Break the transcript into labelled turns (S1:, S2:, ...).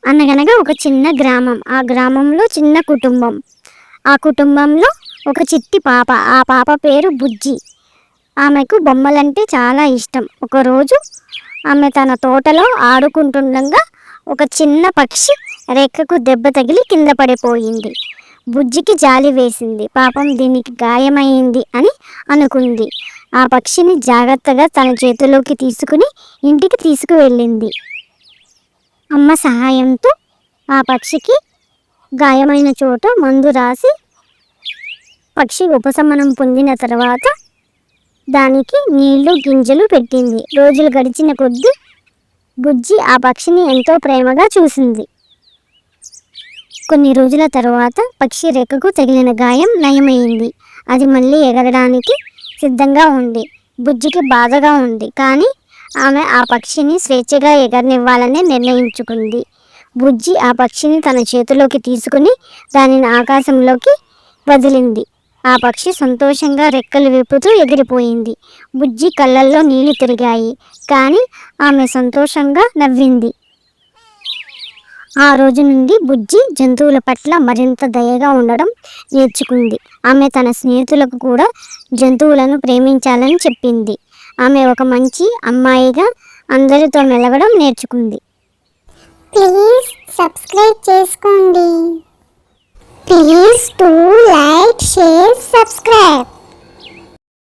S1: అనగనగా ఒక చిన్న గ్రామం. ఆ గ్రామంలో చిన్న కుటుంబం. ఆ కుటుంబంలో ఒక చిట్టి పాప. ఆ పాప పేరు బుజ్జి. ఆమెకు బొమ్మలంటే చాలా ఇష్టం. ఒకరోజు ఆమె తన తోటలో ఆడుకుంటుండగా ఒక చిన్న పక్షి రెక్కకు దెబ్బ తగిలి కింద పడిపోయింది. బుజ్జికి జాలి వేసింది. పాపం దీనికి గాయమైంది అని అనుకుంది. ఆ పక్షిని జాగ్రత్తగా తన చేతిలోకి తీసుకుని ఇంటికి తీసుకువెళ్ళింది. అమ్మ సహాయంతో ఆ పక్షికి గాయమైన చోట మందు రాసి పక్షి ఉపశమనం పొందిన తర్వాత దానికి నీళ్లు గింజలు పెట్టింది. రోజులు గడిచిన కొద్దీ బుజ్జి ఆ పక్షిని ఎంతో ప్రేమగా చూసింది. కొన్ని రోజుల తర్వాత పక్షి రెక్కకు తగిలిన గాయం నయమైంది. అది మళ్ళీ ఎగరడానికి సిద్ధంగా ఉంది. బుజ్జికి బాధగా ఉంది. కానీ ఆమె ఆ పక్షిని స్వేచ్ఛగా ఎగరనివ్వాలని నిర్ణయించుకుంది. బుజ్జి ఆ పక్షిని తన చేతిలోకి తీసుకుని దానిని ఆకాశంలోకి వదిలింది. ఆ పక్షి సంతోషంగా రెక్కలు విప్పుతూ ఎగిరిపోయింది. బుజ్జి కళ్ళల్లో నీళ్లు తిరిగాయి. కానీ ఆమె సంతోషంగా నవ్వింది. ఆ రోజు నుండి బుజ్జి జంతువుల పట్ల మరింత దయగా ఉండడం నేర్చుకుంది. ఆమె తన స్నేహితులకు కూడా జంతువులను ప్రేమించాలని చెప్పింది. ఆమె ఒక మంచి అమ్మాయిగా అందరితో మెలగడం నేర్చుకుంది.
S2: ప్లీజ్ సబ్స్క్రైబ్ చేసుకోండి. Please to like, share, subscribe.